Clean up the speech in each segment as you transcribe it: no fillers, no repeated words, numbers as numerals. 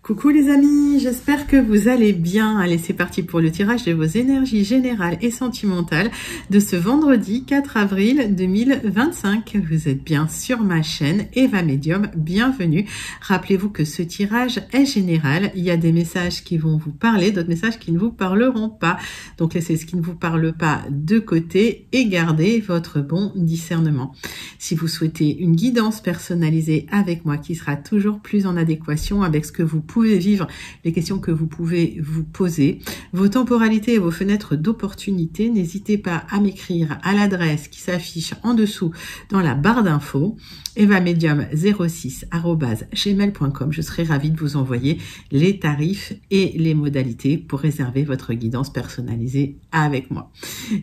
Coucou les amis, j'espère que vous allez bien. Allez, c'est parti pour le tirage de vos énergies générales et sentimentales de ce vendredi 4 avril 2025. Vous êtes bien sur ma chaîne Eva Medium, bienvenue. Rappelez-vous que ce tirage est général. Il y a des messages qui vont vous parler, d'autres messages qui ne vous parleront pas. Donc laissez ce qui ne vous parle pas de côté et gardez votre bon discernement. Si vous souhaitez une guidance personnalisée avec moi qui sera toujours plus en adéquation avec ce que vous pouvez vivre, les questions que vous pouvez vous poser, vos temporalités et vos fenêtres d'opportunité, n'hésitez pas à m'écrire à l'adresse qui s'affiche en dessous dans la barre d'infos, evamedium06@gmail.com. Je serai ravie de vous envoyer les tarifs et les modalités pour réserver votre guidance personnalisée avec moi.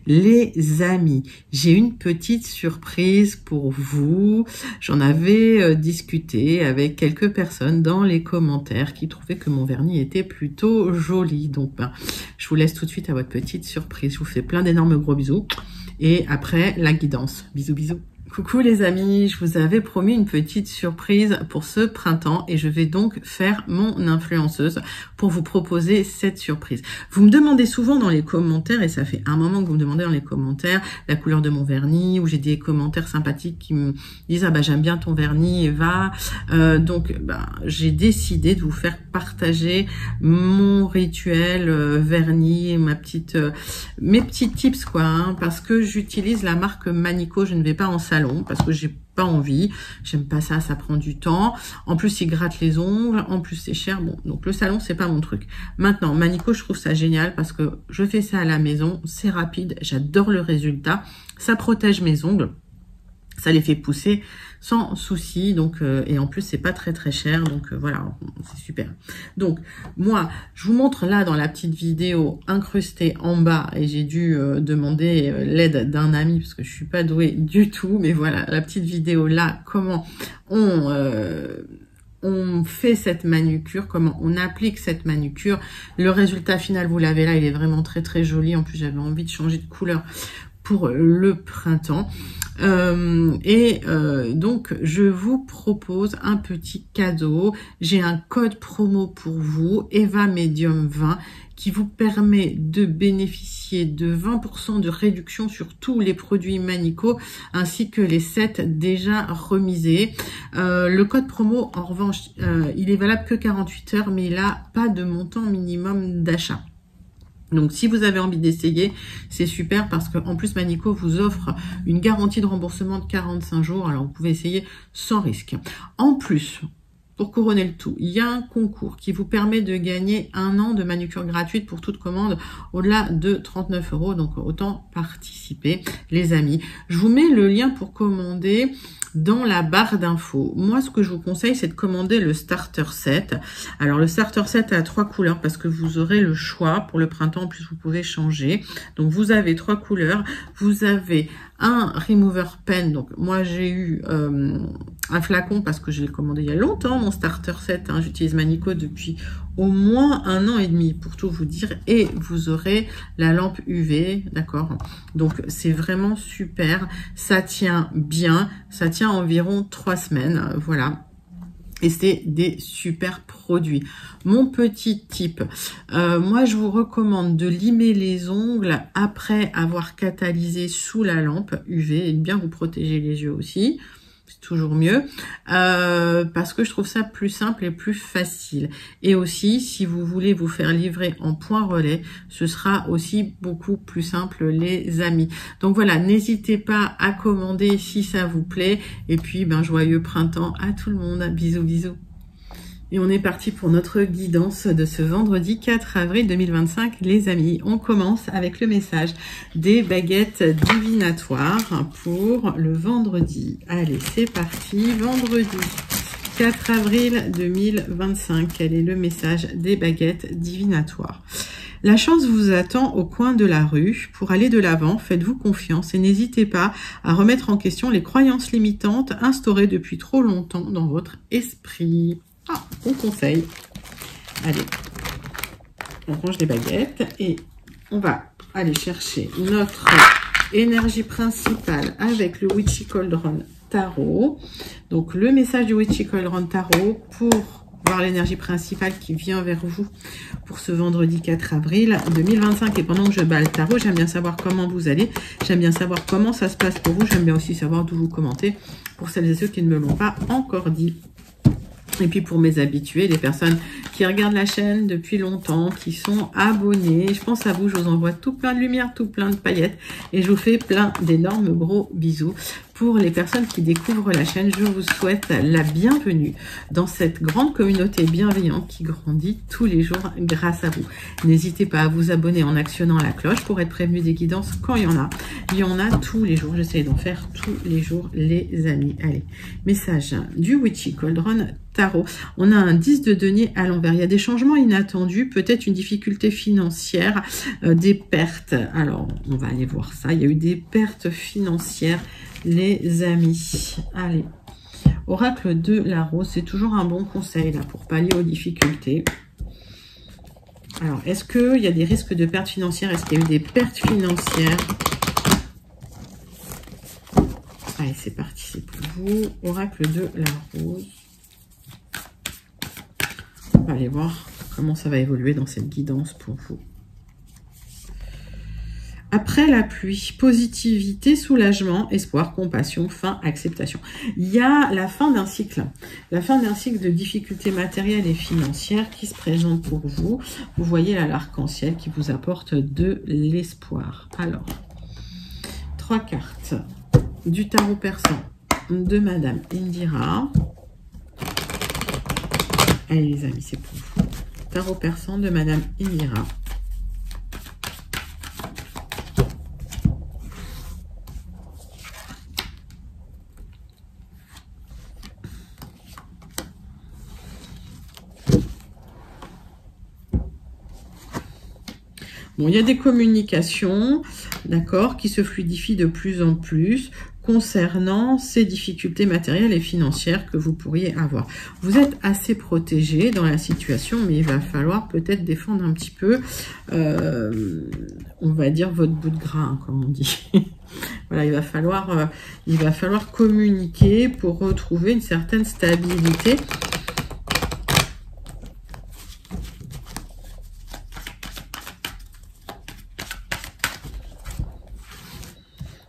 Les amis, j'ai une petite surprise pour vous. J'en avais discuté avec quelques personnes dans les commentaires qui trouvaient que mon vernis était plutôt joli. Donc, je vous laisse tout de suite à votre petite surprise. Je vous fais plein d'énormes gros bisous. Et après, la guidance. Bisous, bisous. Coucou les amis, je vous avais promis une petite surprise pour ce printemps et je vais donc faire mon influenceuse pour vous proposer cette surprise. Vous me demandez souvent dans les commentaires, et ça fait un moment que vous me demandez dans les commentaires la couleur de mon vernis, ou j'ai des commentaires sympathiques qui me disent « Ah bah j'aime bien ton vernis Eva ». Donc j'ai décidé de vous faire partager mon rituel vernis, mes petits tips quoi, hein, parce que j'utilise la marque Manico, je ne vais pas en salon parce que j'ai pas envie, j'aime pas ça, ça prend du temps. En plus, il gratte les ongles, en plus c'est cher. Bon, donc le salon c'est pas mon truc. Maintenant, Manico, je trouve ça génial parce que je fais ça à la maison, c'est rapide, j'adore le résultat, ça protège mes ongles. Ça les fait pousser sans souci, donc et en plus c'est pas très cher, donc voilà, c'est super. Donc moi je vous montre là dans la petite vidéo incrustée en bas, et j'ai dû demander l'aide d'un ami parce que je suis pas douée du tout, mais voilà la petite vidéo là, comment on fait cette manucure, comment on applique cette manucure. Le résultat final vous l'avez là, il est vraiment très joli. En plus j'avais envie de changer de couleur pour le printemps. Donc je vous propose un petit cadeau. J'ai un code promo pour vous, Eva Medium 20, qui vous permet de bénéficier de 20% de réduction sur tous les produits Manico, ainsi que les sets déjà remisés. Le code promo, en revanche, il est valable que 48 heures, mais il n'a pas de montant minimum d'achat. Donc, si vous avez envie d'essayer, c'est super parce que en plus, Manico vous offre une garantie de remboursement de 45 jours. Alors, vous pouvez essayer sans risque. En plus, pour couronner le tout, il y a un concours qui vous permet de gagner 1 an de manucure gratuite pour toute commande au-delà de 39 €. Donc, autant participer, les amis. Je vous mets le lien pour commander dans la barre d'infos. Moi, ce que je vous conseille, c'est de commander le starter set. Alors, le starter set a 3 couleurs parce que vous aurez le choix. Pour le printemps, en plus, vous pouvez changer. Donc, vous avez 3 couleurs. Vous avez un remover pen. Donc, moi, j'ai eu un flacon parce que je l'ai commandé il y a longtemps, mon starter set. Hein. J'utilise Manico depuis au moins 1 an et demi, pour tout vous dire. Et vous aurez la lampe UV, d'accord? Donc, c'est vraiment super. Ça tient bien. Ça tient environ 3 semaines. Voilà. Et c'est des super produits. Mon petit tip, moi je vous recommande de limer les ongles après avoir catalysé sous la lampe UV et de bien vous protéger les yeux aussi. C'est toujours mieux parce que je trouve ça plus simple et plus facile. Et aussi, si vous voulez vous faire livrer en point relais, ce sera aussi beaucoup plus simple, les amis. Donc voilà, n'hésitez pas à commander si ça vous plaît. Et puis, joyeux printemps à tout le monde. Bisous, bisous. Et on est parti pour notre guidance de ce vendredi 4 avril 2025, les amis. On commence avec le message des baguettes divinatoires pour le vendredi. Allez, c'est parti. Vendredi 4 avril 2025. Quel est le message des baguettes divinatoires? La chance vous attend au coin de la rue. Pour aller de l'avant, faites-vous confiance et n'hésitez pas à remettre en question les croyances limitantes instaurées depuis trop longtemps dans votre esprit. Ah, bon conseil. Allez, on range les baguettes et on va aller chercher notre énergie principale avec le Witchy Cauldron Tarot. Donc, le message du Witchy Cauldron Tarot pour voir l'énergie principale qui vient vers vous pour ce vendredi 4 avril 2025. Et pendant que je bats le tarot, j'aime bien savoir comment vous allez. J'aime bien savoir comment ça se passe pour vous. J'aime bien aussi savoir d'où vous commentez pour celles et ceux qui ne me l'ont pas encore dit. Et puis pour mes habitués, les personnes qui regardent la chaîne depuis longtemps, qui sont abonnés, je pense à vous, je vous envoie tout plein de lumière, tout plein de paillettes et je vous fais plein d'énormes gros bisous. Pour les personnes qui découvrent la chaîne, je vous souhaite la bienvenue dans cette grande communauté bienveillante qui grandit tous les jours grâce à vous. N'hésitez pas à vous abonner en actionnant la cloche pour être prévenu des guidances quand il y en a. Il y en a tous les jours, j'essaie d'en faire tous les jours les amis. Allez, message du Witchy Cauldron Tarot. On a un 10 de denier à l'envers. Il y a des changements inattendus, peut-être une difficulté financière, des pertes. Alors, on va aller voir ça. Il y a eu des pertes financières, les amis. Allez, oracle de la rose, c'est toujours un bon conseil là pour pallier aux difficultés. Alors, est-ce qu'il y a des risques de pertes financières? Est-ce qu'il y a eu des pertes financières? Allez, c'est parti, c'est pour vous. Oracle de la rose. On va aller voir comment ça va évoluer dans cette guidance pour vous. Après la pluie, positivité, soulagement, espoir, compassion, fin, acceptation. Il y a la fin d'un cycle. La fin d'un cycle de difficultés matérielles et financières qui se présente pour vous. Vous voyez là l'arc-en-ciel qui vous apporte de l'espoir. Alors, 3 cartes du tarot persan de Madame Indira. Allez les amis, c'est pour vous. Tarot persan de Madame Indira. Bon, il y a des communications, d'accord, qui se fluidifient de plus en plus concernant ces difficultés matérielles et financières que vous pourriez avoir. Vous êtes assez protégé dans la situation, mais il va falloir peut-être défendre un petit peu, on va dire, votre bout de gras, comme on dit. Voilà, il va falloir communiquer pour retrouver une certaine stabilité.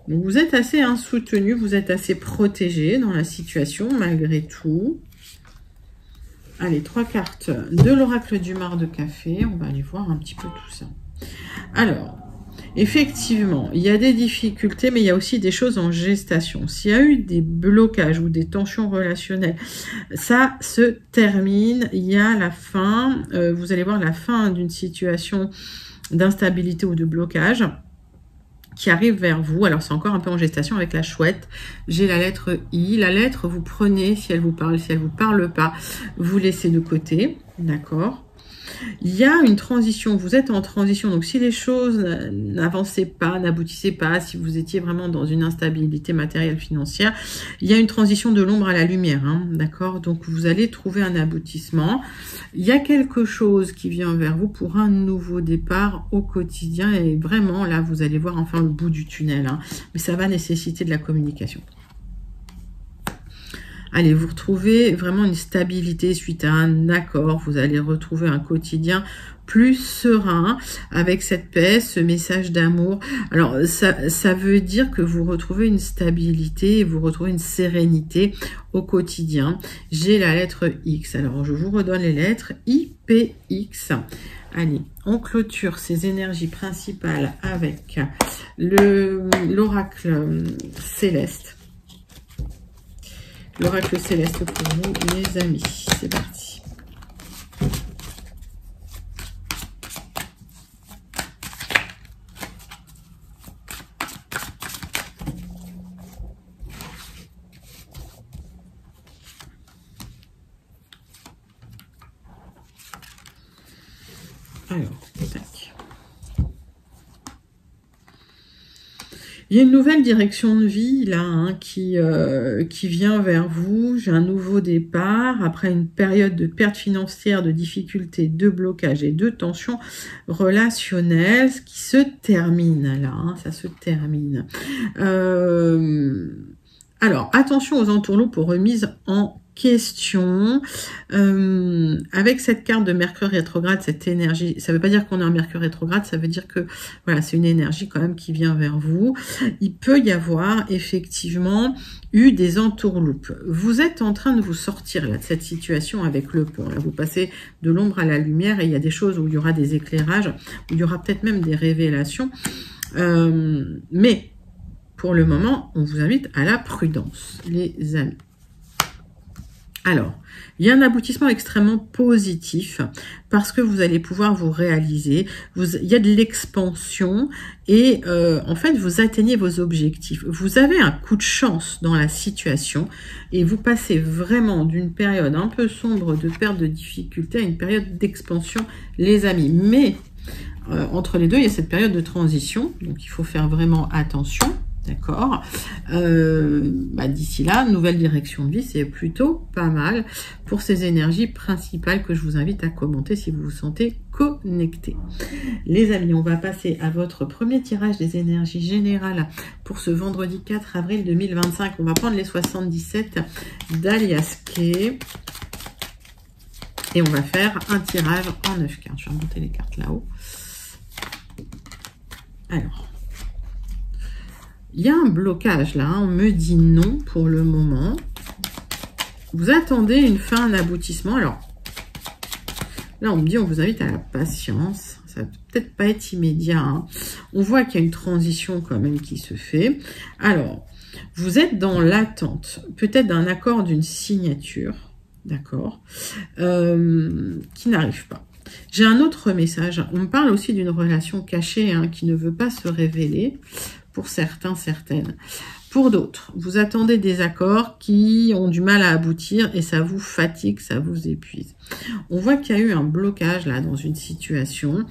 Donc vous êtes assez soutenu, vous êtes assez protégé dans la situation malgré tout. Allez, 3 cartes de l'oracle du mar de café. On va aller voir un petit peu tout ça. Alors, effectivement, il y a des difficultés, mais il y a aussi des choses en gestation. S'il y a eu des blocages ou des tensions relationnelles, ça se termine. Il y a la fin, vous allez voir la fin d'une situation d'instabilité ou de blocage qui arrive vers vous. Alors, c'est encore un peu en gestation avec la chouette. J'ai la lettre I. La lettre, vous prenez si elle vous parle. Si elle vous parle pas, vous laissez de côté. D'accord? Il y a une transition. Vous êtes en transition. Donc, si les choses n'avançaient pas, n'aboutissaient pas, si vous étiez vraiment dans une instabilité matérielle financière, il y a une transition de l'ombre à la lumière. Hein, d'accord? Donc, vous allez trouver un aboutissement. Il y a quelque chose qui vient vers vous pour un nouveau départ au quotidien. Et vraiment, là, vous allez voir enfin le bout du tunnel. Hein, mais ça va nécessiter de la communication. Allez, vous retrouvez vraiment une stabilité suite à un accord. Vous allez retrouver un quotidien plus serein avec cette paix, ce message d'amour. Alors, ça veut dire que vous retrouvez une stabilité, vous retrouvez une sérénité au quotidien. J'ai la lettre X. Alors, je vous redonne les lettres IPX. Allez, on clôture ces énergies principales avec l'oracle céleste. L'oracle céleste pour vous, les amis. C'est parti. Alors, tac. Il y a une nouvelle direction de vie là hein, qui vient vers vous. J'ai un nouveau départ après une période de perte financière, de difficultés, de blocage et de tensions relationnelles qui se termine là. Hein, ça se termine. Alors, attention aux entourloupes, aux remises en question. Avec cette carte de Mercure rétrograde, cette énergie, ça ne veut pas dire qu'on est en Mercure rétrograde, ça veut dire que voilà, c'est une énergie quand même qui vient vers vous. Il peut y avoir effectivement eu des entourloupes. Vous êtes en train de vous sortir là, de cette situation avec le pont. Là, vous passez de l'ombre à la lumière et il y a des choses où il y aura des éclairages, où il y aura peut-être même des révélations. Mais pour le moment, on vous invite à la prudence, les amis. Alors, il y a un aboutissement extrêmement positif parce que vous allez pouvoir vous réaliser. Il y a de l'expansion et en fait, vous atteignez vos objectifs. Vous avez un coup de chance dans la situation et vous passez vraiment d'une période un peu sombre de perte de difficulté à une période d'expansion, les amis. Mais entre les deux, il y a cette période de transition, donc il faut faire vraiment attention. D'accord. D'ici là, nouvelle direction de vie, c'est plutôt pas mal pour ces énergies principales que je vous invite à commenter si vous vous sentez connecté. Les amis, on va passer à votre premier tirage des énergies générales pour ce vendredi 4 avril 2025. On va prendre les 77 d'Alias Kay. Et on va faire un tirage en 9 cartes. Je vais remonter les cartes là-haut. Alors. Il y a un blocage là, on me dit non pour le moment. Vous attendez une fin, un aboutissement. Alors, là on me dit on vous invite à la patience. Ça va peut-être pas être immédiat. Hein. On voit qu'il y a une transition quand même qui se fait. Alors, vous êtes dans l'attente, peut-être d'un accord, d'une signature, d'accord, qui n'arrive pas. J'ai un autre message. On me parle aussi d'une relation cachée hein, qui ne veut pas se révéler. Pour certains, certaines. Pour d'autres, vous attendez des accords qui ont du mal à aboutir et ça vous fatigue, ça vous épuise. On voit qu'il y a eu un blocage là dans une situation.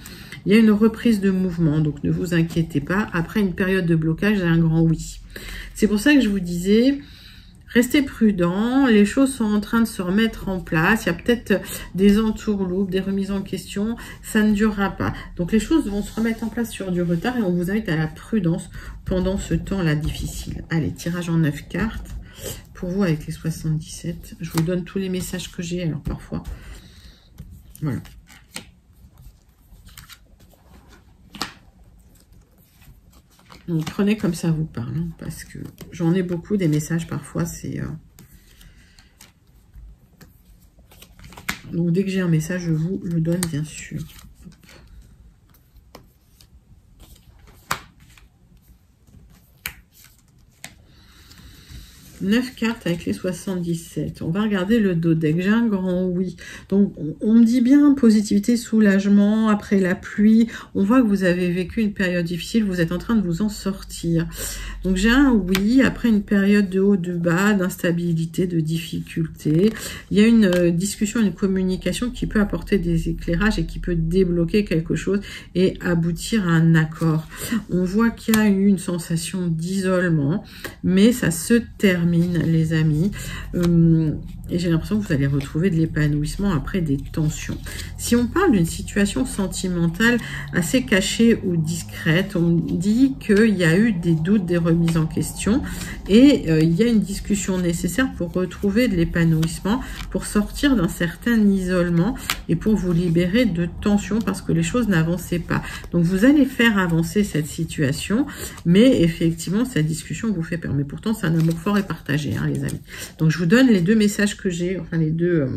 Il y a une reprise de mouvement, donc ne vous inquiétez pas. Après une période de blocage, j'ai un grand oui. C'est pour ça que je vous disais... Restez prudent, les choses sont en train de se remettre en place, il y a peut-être des entourloupes, des remises en question, ça ne durera pas. Donc les choses vont se remettre en place sur du retard et on vous invite à la prudence pendant ce temps-là difficile. Allez, tirage en 9 cartes pour vous avec les 77. Je vous donne tous les messages que j'ai, alors parfois, voilà. Donc, prenez comme ça vous parle, hein, parce que j'en ai beaucoup des messages parfois, c'est... Donc, dès que j'ai un message, je vous le donne, bien sûr. 9 cartes avec les 77. On va regarder le dos deck. J'ai un grand oui. Donc, on me dit bien positivité, soulagement, après la pluie. On voit que vous avez vécu une période difficile. Vous êtes en train de vous en sortir. Donc, j'ai un oui après une période de haut, de bas, d'instabilité, de difficulté. Il y a une discussion, une communication qui peut apporter des éclairages et qui peut débloquer quelque chose et aboutir à un accord. On voit qu'il y a eu une sensation d'isolement, mais ça se termine, les amis, et j'ai l'impression que vous allez retrouver de l'épanouissement après des tensions. Si on parle d'une situation sentimentale assez cachée ou discrète, on dit qu'il y a eu des doutes, des remises en question, et il y a une discussion nécessaire pour retrouver de l'épanouissement, pour sortir d'un certain isolement et pour vous libérer de tensions parce que les choses n'avançaient pas. Donc vous allez faire avancer cette situation, mais effectivement cette discussion vous fait peur. Mais pourtant c'est un amour fort et partagé, hein, les amis. Donc je vous donne les deux messages que j'ai, enfin les deux,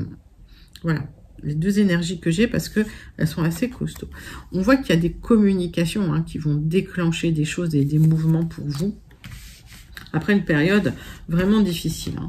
voilà, les deux énergies que j'ai parce que elles sont assez costauds. On voit qu'il y a des communications hein, qui vont déclencher des choses et des mouvements pour vous après une période vraiment difficile. Hein.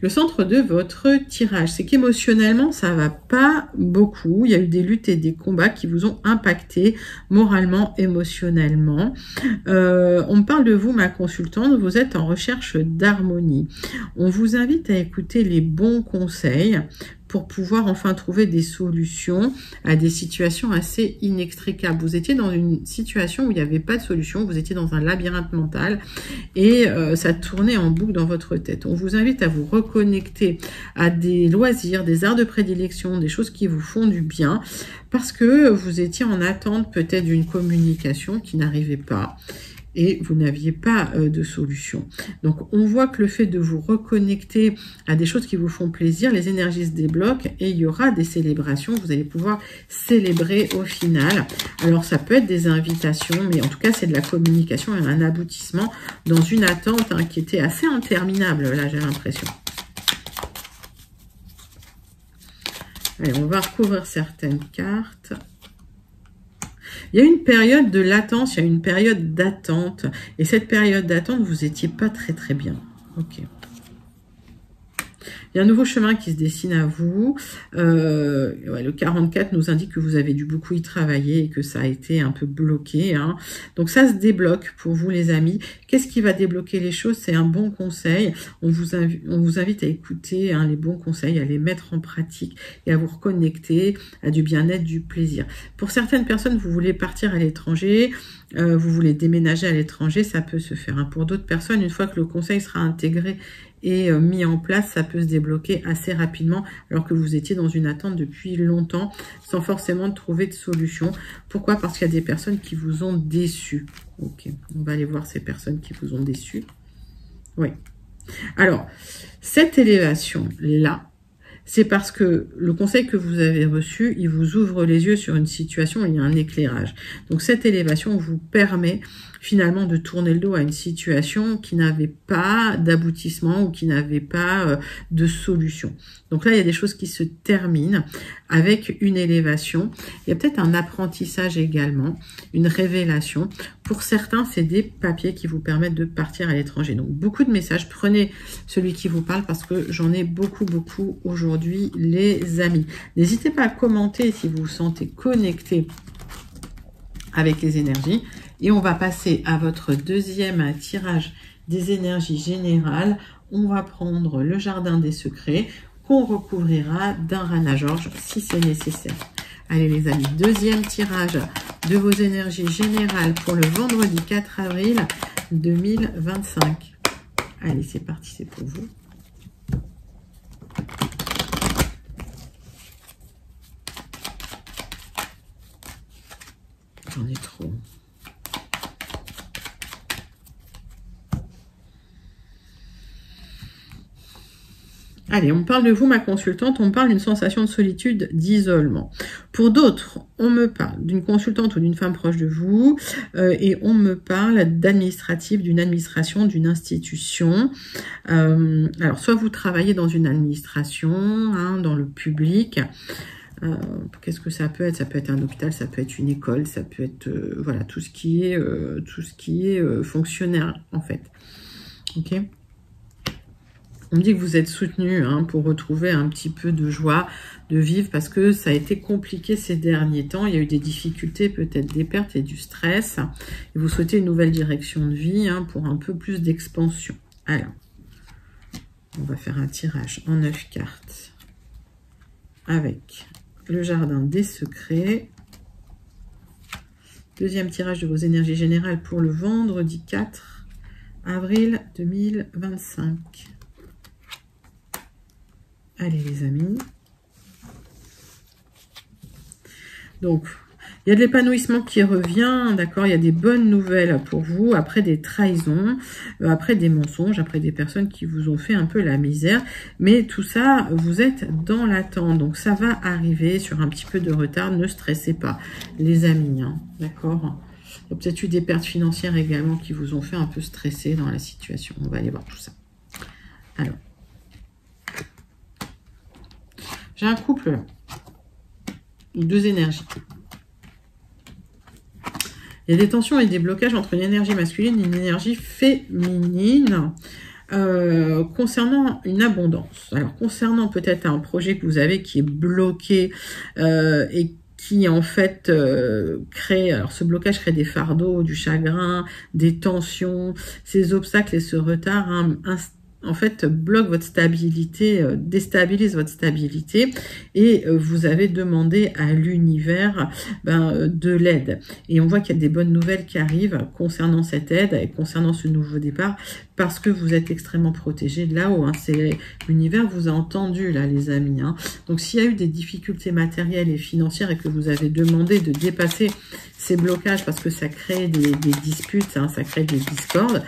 Le centre de votre tirage, c'est qu'émotionnellement, ça va pas beaucoup. Il y a eu des luttes et des combats qui vous ont impacté moralement, émotionnellement. On me parle de vous, ma consultante, vous êtes en recherche d'harmonie. On vous invite à écouter les bons conseils pour pouvoir enfin trouver des solutions à des situations assez inextricables. Vous étiez dans une situation où il n'y avait pas de solution, vous étiez dans un labyrinthe mental et ça tournait en boucle dans votre tête. On vous invite à vous reconnecter à des loisirs, des arts de prédilection, des choses qui vous font du bien, parce que vous étiez en attente peut-être d'une communication qui n'arrivait pas et vous n'aviez pas de solution. Donc on voit que le fait de vous reconnecter à des choses qui vous font plaisir, les énergies se débloquent et il y aura des célébrations, vous allez pouvoir célébrer au final. Alors ça peut être des invitations, mais en tout cas c'est de la communication et un aboutissement dans une attente qui était assez interminable, là j'ai l'impression. Allez, on va recouvrir certaines cartes. Il y a une période de latence, il y a une période d'attente. Et cette période d'attente, vous n'étiez pas très bien. Ok. Il y a un nouveau chemin qui se dessine à vous. Le 44 nous indique que vous avez dû beaucoup y travailler et que ça a été un peu bloqué. Donc ça se débloque pour vous les amis. Qu'est-ce qui va débloquer les choses? C'est un bon conseil. On vous invite à écouter les bons conseils, à les mettre en pratique et à vous reconnecter à du bien-être, du plaisir. Pour certaines personnes, vous voulez partir à l'étranger, vous voulez déménager à l'étranger, ça peut se faire. Pour d'autres personnes, une fois que le conseil sera intégré et mis en place, ça peut se débloquer assez rapidement alors que vous étiez dans une attente depuis longtemps sans forcément trouver de solution. Pourquoi? Parce qu'il y a des personnes qui vous ont déçu. Ok, on va aller voir ces personnes qui vous ont déçu. Oui. Alors, cette élévation-là, c'est parce que le conseil que vous avez reçu, il vous ouvre les yeux sur une situation où il y a un éclairage. Donc cette élévation vous permet finalement de tourner le dos à une situation qui n'avait pas d'aboutissement ou qui n'avait pas de solution. Donc là, il y a des choses qui se terminent avec une élévation. Il y a peut-être un apprentissage également, une révélation. Pour certains, c'est des papiers qui vous permettent de partir à l'étranger. Donc beaucoup de messages. Prenez celui qui vous parle parce que j'en ai beaucoup aujourd'hui, les amis. N'hésitez pas à commenter si vous vous sentez connecté avec les énergies. Et on va passer à votre deuxième tirage des énergies générales. On va prendre le jardin des secrets qu'on recouvrira d'un Rana George si c'est nécessaire. Allez les amis, deuxième tirage de vos énergies générales pour le vendredi 4 avril 2025. Allez, c'est parti, c'est pour vous. J'en ai trop. Allez, on parle de vous, ma consultante, on parle d'une sensation de solitude, d'isolement. Pour d'autres, on me parle d'une consultante ou d'une femme proche de vous et on me parle d'administratif, d'une administration, d'une institution. Alors, soit vous travaillez dans une administration, dans le public. Qu'est-ce que ça peut être? Ça peut être un hôpital, ça peut être une école, ça peut être voilà tout ce qui est fonctionnaire en fait. Ok. On me dit que vous êtes soutenu pour retrouver un petit peu de joie de vivre parce que ça a été compliqué ces derniers temps. Il y a eu des difficultés, peut-être des pertes et du stress. Et vous souhaitez une nouvelle direction de vie pour un peu plus d'expansion. Alors, on va faire un tirage en 9 cartes avec le jardin des secrets. Deuxième tirage de vos énergies générales pour le vendredi 4 avril 2025. Allez les amis. Donc, il y a de l'épanouissement qui revient, d'accord? Il y a des bonnes nouvelles pour vous, après des trahisons, après des mensonges, après des personnes qui vous ont fait un peu la misère. Mais tout ça, vous êtes dans l'attente, donc ça va arriver sur un petit peu de retard. Ne stressez pas, les amis, d'accord? Il y a peut-être eu des pertes financières également qui vous ont fait un peu stresser dans la situation. On va aller voir tout ça. Alors. J'ai un couple là. Deux énergies. Il y a des tensions et des blocages entre une énergie masculine et une énergie féminine concernant une abondance. Alors, concernant peut-être un projet que vous avez qui est bloqué et qui en fait crée, alors ce blocage crée des fardeaux, du chagrin, des tensions, ces obstacles et ce retard en fait, bloque votre stabilité, déstabilise votre stabilité, et vous avez demandé à l'univers de l'aide. Et on voit qu'il y a des bonnes nouvelles qui arrivent concernant cette aide et concernant ce nouveau départ, parce que vous êtes extrêmement protégés de là-haut. Hein. L'univers vous a entendu, là, les amis. Hein. Donc, s'il y a eu des difficultés matérielles et financières et que vous avez demandé de dépasser ces blocages, parce que ça crée des disputes, hein, ça crée des discordes,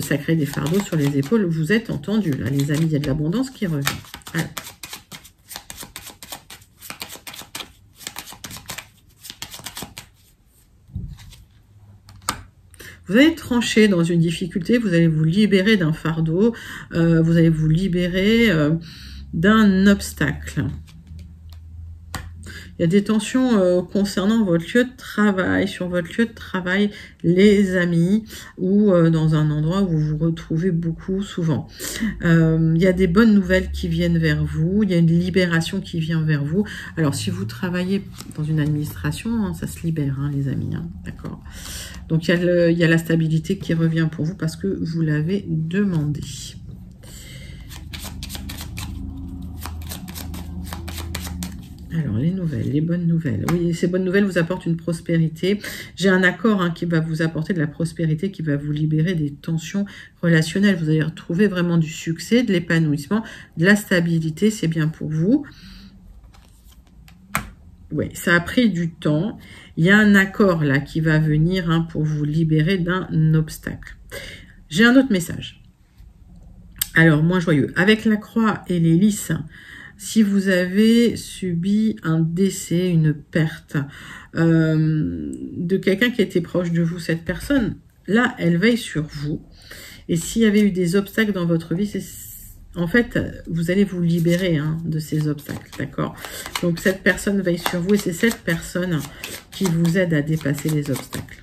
ça crée des fardeaux sur les épaules, vous êtes entendus, là, les amis. Il y a de l'abondance qui revient. Alors. Vous allez trancher dans une difficulté, vous allez vous libérer d'un fardeau, vous allez vous libérer d'un obstacle. Il y a des tensions concernant votre lieu de travail, sur votre lieu de travail, les amis, ou dans un endroit où vous vous retrouvez beaucoup, souvent. Il y a des bonnes nouvelles qui viennent vers vous, il y a une libération qui vient vers vous. Alors, si vous travaillez dans une administration, hein, ça se libère, hein, les amis, hein, d'accord. Donc, il y a la stabilité qui revient pour vous parce que vous l'avez demandé. Alors, les nouvelles, les bonnes nouvelles. Oui, ces bonnes nouvelles vous apportent une prospérité. J'ai un accord qui va vous apporter de la prospérité, qui va vous libérer des tensions relationnelles. Vous allez retrouver vraiment du succès, de l'épanouissement, de la stabilité. C'est bien pour vous. Oui, ça a pris du temps. Il y a un accord là qui va venir pour vous libérer d'un obstacle. J'ai un autre message. Alors, moins joyeux. Avec la croix et les lys, si vous avez subi un décès, une perte de quelqu'un qui était proche de vous, cette personne, là, elle veille sur vous. Et s'il y avait eu des obstacles dans votre vie, en fait, vous allez vous libérer de ces obstacles, d'accord? Donc, cette personne veille sur vous et c'est cette personne qui vous aide à dépasser les obstacles.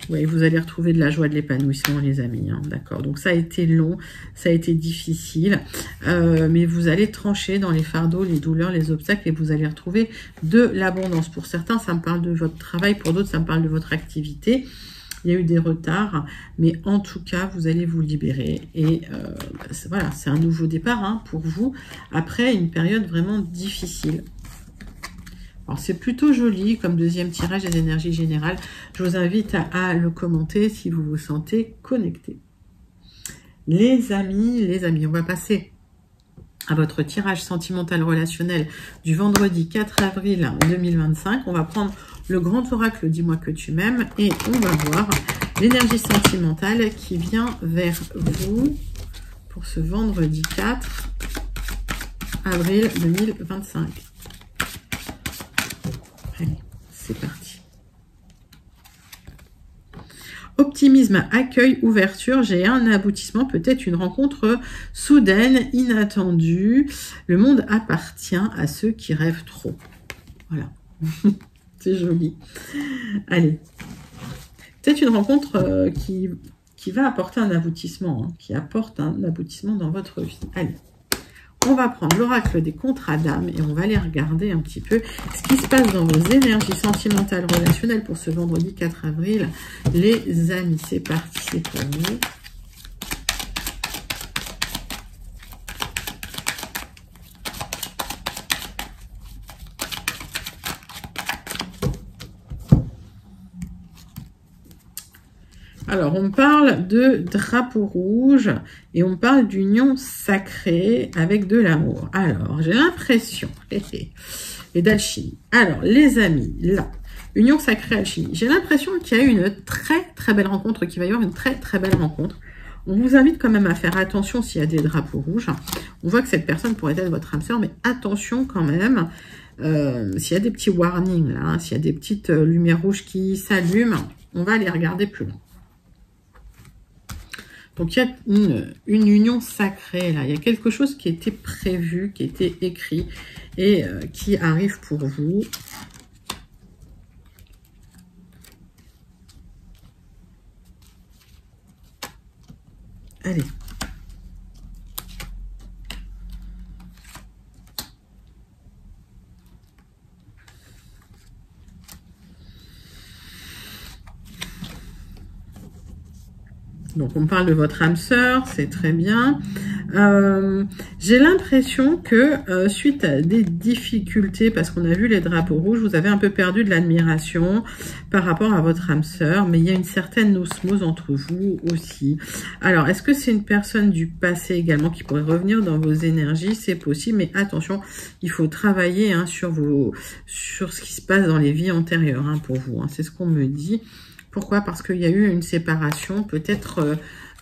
Oui, vous allez retrouver de la joie, de l'épanouissement, les amis, d'accord. Donc, ça a été long, ça a été difficile, mais vous allez trancher dans les fardeaux, les douleurs, les obstacles, et vous allez retrouver de l'abondance. Pour certains, ça me parle de votre travail, pour d'autres, ça me parle de votre activité. Il y a eu des retards, mais en tout cas, vous allez vous libérer. Et voilà, c'est un nouveau départ pour vous, après une période vraiment difficile. Alors, c'est plutôt joli comme deuxième tirage des énergies générales. Je vous invite à le commenter si vous vous sentez connecté. Les amis, on va passer à votre tirage sentimental relationnel du vendredi 4 avril 2025. On va prendre le grand oracle « Dis-moi que tu m'aimes » et on va voir l'énergie sentimentale qui vient vers vous pour ce vendredi 4 avril 2025. Allez, c'est parti. Optimisme, accueil, ouverture, j'ai un aboutissement, peut-être une rencontre soudaine, inattendue. Le monde appartient à ceux qui rêvent trop. Voilà, c'est joli. Allez, peut-être une rencontre qui va apporter un aboutissement, qui apporte un aboutissement dans votre vie. Allez. On va prendre l'oracle des contrats d'âme et on va aller regarder un petit peu ce qui se passe dans vos énergies sentimentales relationnelles pour ce vendredi 4 avril. Les amis, c'est parti, c'est pour vous. Alors, on parle de drapeau rouge et on parle d'union sacrée avec de l'amour. Alors, j'ai l'impression, et d'alchimie. Alors, les amis, là, union sacrée, alchimie. J'ai l'impression qu'il y a eu une très belle rencontre, qu'il va y avoir une très belle rencontre. On vous invite quand même à faire attention s'il y a des drapeaux rouges. On voit que cette personne pourrait être votre âme sœur, mais attention quand même. S'il y a des petits warnings, là, s'il y a des petites lumières rouges qui s'allument, on va aller regarder plus loin. Donc, il y a une union sacrée, là. Il y a quelque chose qui était prévu, qui était écrit et qui arrive pour vous. Allez. Donc, on parle de votre âme sœur, c'est très bien. J'ai l'impression que suite à des difficultés, parce qu'on a vu les drapeaux rouges, vous avez un peu perdu de l'admiration par rapport à votre âme sœur, mais il y a une certaine osmose entre vous aussi. Alors, est-ce que c'est une personne du passé également qui pourrait revenir dans vos énergies? C'est possible, mais attention, il faut travailler hein, sur ce qui se passe dans les vies antérieures hein, pour vous. Hein, c'est ce qu'on me dit. Pourquoi? Parce qu'il y a eu une séparation, peut-être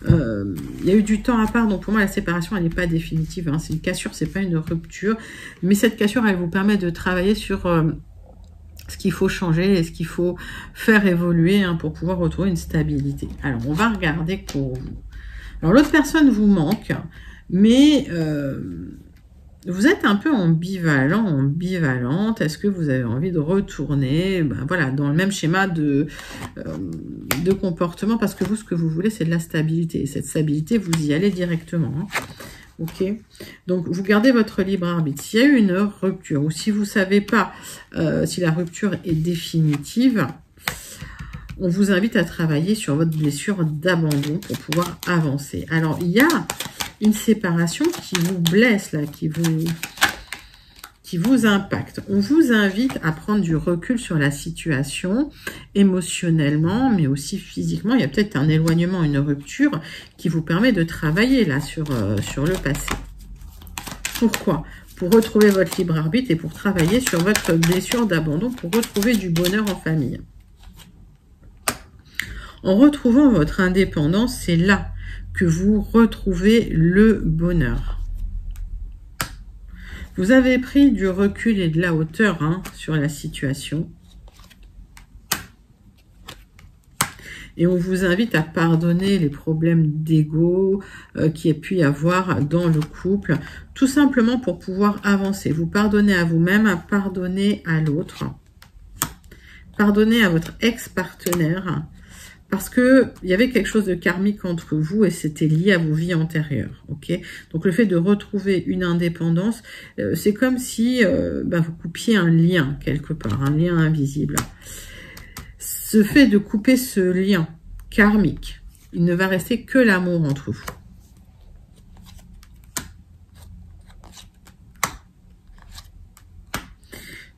il y a eu du temps à part, donc pour moi la séparation elle n'est pas définitive, hein. C'est une cassure, c'est pas une rupture, mais cette cassure elle vous permet de travailler sur ce qu'il faut changer et ce qu'il faut faire évoluer hein, pour pouvoir retrouver une stabilité. Alors on va regarder pour vous. Alors l'autre personne vous manque, mais vous êtes un peu ambivalent, ambivalente. Est-ce que vous avez envie de retourner voilà, dans le même schéma de comportement? Parce que vous, ce que vous voulez, c'est de la stabilité. Et cette stabilité, vous y allez directement. Hein. Ok. Donc, vous gardez votre libre arbitre. S'il y a eu une rupture ou si vous ne savez pas si la rupture est définitive, on vous invite à travailler sur votre blessure d'abandon pour pouvoir avancer. Alors, il y a une séparation qui vous blesse, là, qui vous impacte. On vous invite à prendre du recul sur la situation, émotionnellement, mais aussi physiquement. Il y a peut-être un éloignement, une rupture qui vous permet de travailler là sur le passé. Pourquoi? Pour retrouver votre libre arbitre et pour travailler sur votre blessure d'abandon, pour retrouver du bonheur en famille. En retrouvant votre indépendance, c'est là que vous retrouvez le bonheur. Vous avez pris du recul et de la hauteur hein, sur la situation. Et on vous invite à pardonner les problèmes d'ego qu'il y a pu y avoir dans le couple, tout simplement pour pouvoir avancer. Vous pardonnez à vous-même, pardonnez à l'autre, pardonnez à votre ex-partenaire, parce que il y avait quelque chose de karmique entre vous et c'était lié à vos vies antérieures. Ok. Donc le fait de retrouver une indépendance, c'est comme si vous coupiez un lien quelque part, un lien invisible. Ce fait de couper ce lien karmique, il ne va rester que l'amour entre vous.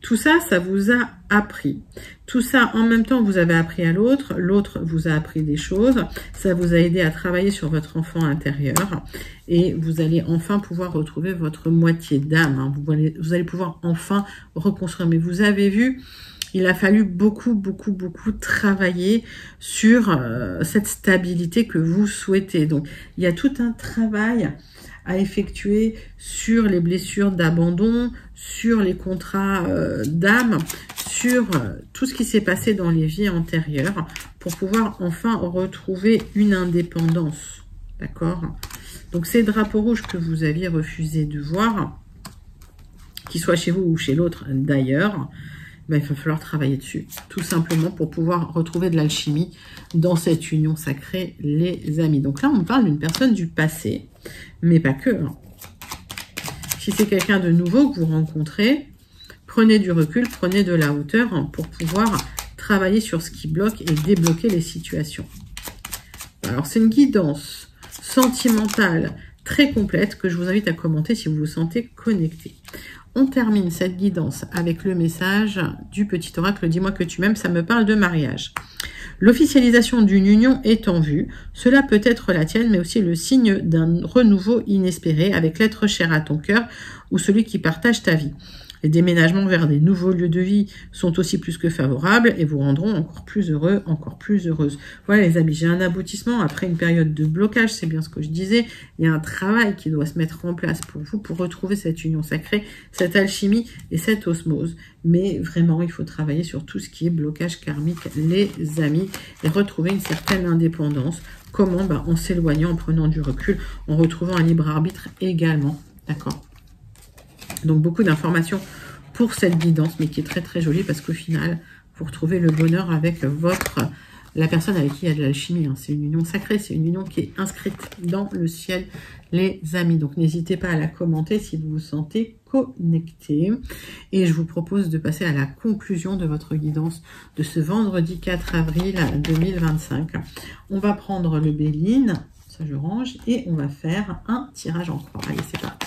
Tout ça, ça vous a appris. Tout ça, en même temps, vous avez appris à l'autre. L'autre vous a appris des choses. Ça vous a aidé à travailler sur votre enfant intérieur. Et vous allez enfin pouvoir retrouver votre moitié d'âme. Hein. Vous allez pouvoir enfin reconstruire. Mais vous avez vu, il a fallu beaucoup travailler sur cette stabilité que vous souhaitez. Donc, il y a tout un travail à effectuer sur les blessures d'abandon, sur les contrats d'âme, sur tout ce qui s'est passé dans les vies antérieures pour pouvoir enfin retrouver une indépendance. D'accord? Donc, ces drapeaux rouges que vous aviez refusé de voir, qu'ils soient chez vous ou chez l'autre d'ailleurs, il va falloir travailler dessus, tout simplement pour pouvoir retrouver de l'alchimie dans cette union sacrée, les amis. Donc là, on parle d'une personne du passé, mais pas que. Hein. Si c'est quelqu'un de nouveau que vous rencontrez, prenez du recul, prenez de la hauteur hein, pour pouvoir travailler sur ce qui bloque et débloquer les situations. Alors, c'est une guidance sentimentale très complète que je vous invite à commenter si vous vous sentez connecté. On termine cette guidance avec le message du petit oracle « Dis-moi que tu m'aimes », ça me parle de mariage. L'officialisation d'une union est en vue. Cela peut être la tienne, mais aussi le signe d'un renouveau inespéré avec l'être cher à ton cœur ou celui qui partage ta vie. Les déménagements vers des nouveaux lieux de vie sont aussi plus que favorables et vous rendront encore plus heureux, encore plus heureuse. Voilà les amis, j'ai un aboutissement après une période de blocage, c'est bien ce que je disais. Il y a un travail qui doit se mettre en place pour vous, pour retrouver cette union sacrée, cette alchimie et cette osmose. Mais vraiment, il faut travailler sur tout ce qui est blocage karmique, les amis, et retrouver une certaine indépendance. Comment? En s'éloignant, en prenant du recul, en retrouvant un libre arbitre également. D'accord? Donc, beaucoup d'informations pour cette guidance, mais qui est très, très jolie parce qu'au final, vous retrouvez le bonheur avec votre la personne avec qui il y a de l'alchimie. Hein. C'est une union sacrée, c'est une union qui est inscrite dans le ciel, les amis. Donc, n'hésitez pas à la commenter si vous vous sentez connecté. Et je vous propose de passer à la conclusion de votre guidance de ce vendredi 4 avril 2025. On va prendre le Béline, ça je range, et on va faire un tirage en croix. Allez, c'est parti.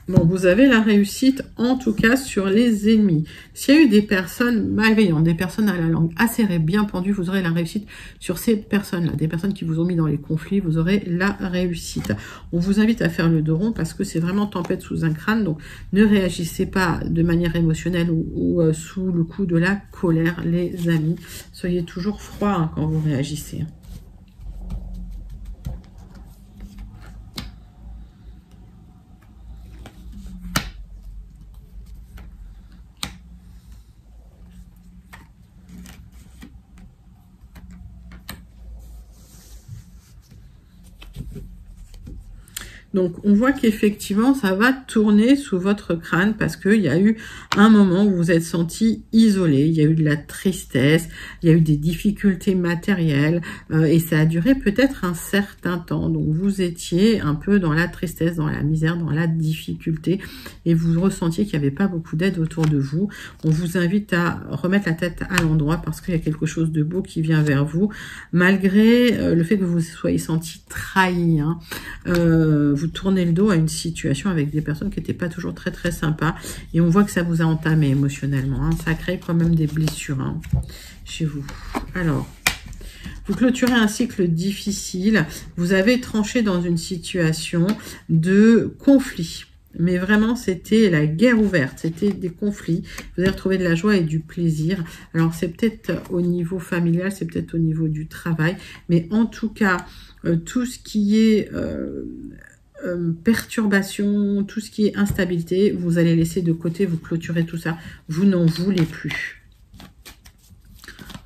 Bon, vous avez la réussite, en tout cas, sur les ennemis. S'il y a eu des personnes malveillantes, des personnes à la langue acérée, bien pendue, vous aurez la réussite sur ces personnes-là. Des personnes qui vous ont mis dans les conflits, vous aurez la réussite. On vous invite à faire le dos rond parce que c'est vraiment tempête sous un crâne. Donc, ne réagissez pas de manière émotionnelle ou sous le coup de la colère, les amis. Soyez toujours froid hein, quand vous réagissez. Donc, on voit qu'effectivement, ça va tourner sous votre crâne parce qu'il y a eu un moment où vous vous êtes senti isolé, il y a eu de la tristesse, il y a eu des difficultés matérielles et ça a duré peut-être un certain temps. Donc, vous étiez un peu dans la tristesse, dans la misère, dans la difficulté et vous ressentiez qu'il n'y avait pas beaucoup d'aide autour de vous. On vous invite à remettre la tête à l'endroit parce qu'il y a quelque chose de beau qui vient vers vous, malgré le fait que vous soyez senti trahi. Hein. Vous tournez le dos à une situation avec des personnes qui n'étaient pas toujours très très sympas et on voit que ça vous a entamé émotionnellement. Hein. Ça crée quand même des blessures hein, chez vous. Alors, vous clôturez un cycle difficile. Vous avez tranché dans une situation de conflit. Mais vraiment, c'était la guerre ouverte, c'était des conflits. Vous avez retrouvé de la joie et du plaisir. Alors, c'est peut-être au niveau familial, c'est peut-être au niveau du travail. Mais en tout cas, tout ce qui est perturbation, tout ce qui est instabilité, vous allez laisser de côté, vous clôturez tout ça. Vous n'en voulez plus.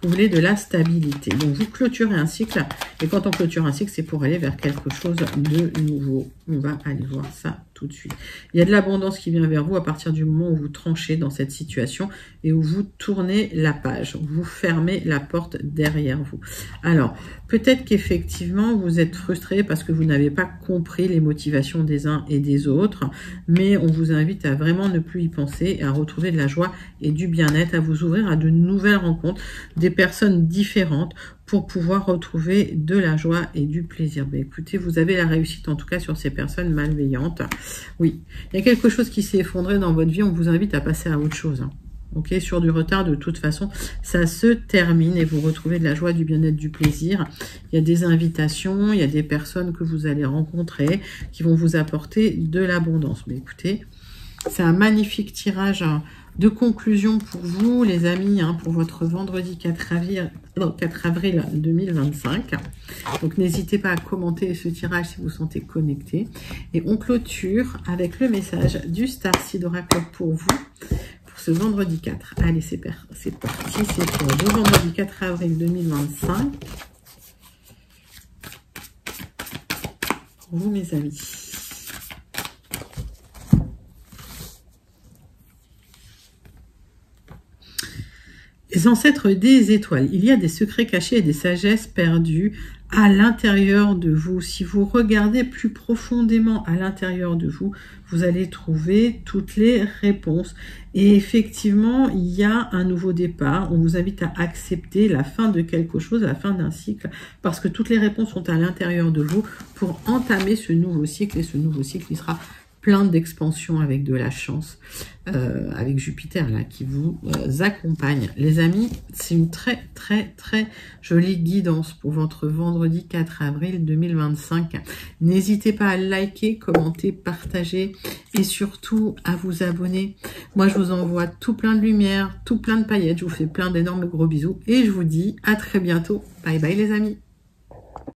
Vous voulez de la stabilité. Donc, vous clôturez un cycle. Et quand on clôture un cycle, c'est pour aller vers quelque chose de nouveau. On va aller voir ça tout de suite. Il y a de l'abondance qui vient vers vous à partir du moment où vous tranchez dans cette situation et où vous tournez la page. Vous fermez la porte derrière vous. Alors, peut-être qu'effectivement, vous êtes frustré parce que vous n'avez pas compris les motivations des uns et des autres. Mais on vous invite à vraiment ne plus y penser et à retrouver de la joie et du bien-être, à vous ouvrir à de nouvelles rencontres, des personnes différentes pour pouvoir retrouver de la joie et du plaisir. Ben, écoutez, vous avez la réussite en tout cas sur ces personnes malveillantes. Oui, il y a quelque chose qui s'est effondré dans votre vie, on vous invite à passer à autre chose. Hein. Ok, sur du retard, de toute façon, ça se termine et vous retrouvez de la joie, du bien-être, du plaisir. Il y a des invitations, il y a des personnes que vous allez rencontrer qui vont vous apporter de l'abondance. Mais écoutez, c'est un magnifique tirage de conclusion pour vous, les amis, hein, pour votre vendredi 4 avril 2025. Donc, n'hésitez pas à commenter ce tirage si vous vous sentez connecté. Et on clôture avec le message du Starseed Oracle pour vous, pour ce vendredi 4. Allez, c'est parti, c'est pour le vendredi 4 avril 2025. Pour vous, mes amis. Les ancêtres des étoiles, il y a des secrets cachés et des sagesses perdues à l'intérieur de vous. Si vous regardez plus profondément à l'intérieur de vous, vous allez trouver toutes les réponses. Et effectivement, il y a un nouveau départ. On vous invite à accepter la fin de quelque chose, la fin d'un cycle, parce que toutes les réponses sont à l'intérieur de vous pour entamer ce nouveau cycle. Et ce nouveau cycle, il sera plein d'expansion avec de la chance, avec Jupiter là qui vous accompagne. Les amis, c'est une très très très jolie guidance pour votre vendredi 4 avril 2025. N'hésitez pas à liker, commenter, partager et surtout à vous abonner. Moi, je vous envoie tout plein de lumière, tout plein de paillettes. Je vous fais plein d'énormes gros bisous et je vous dis à très bientôt. Bye bye les amis.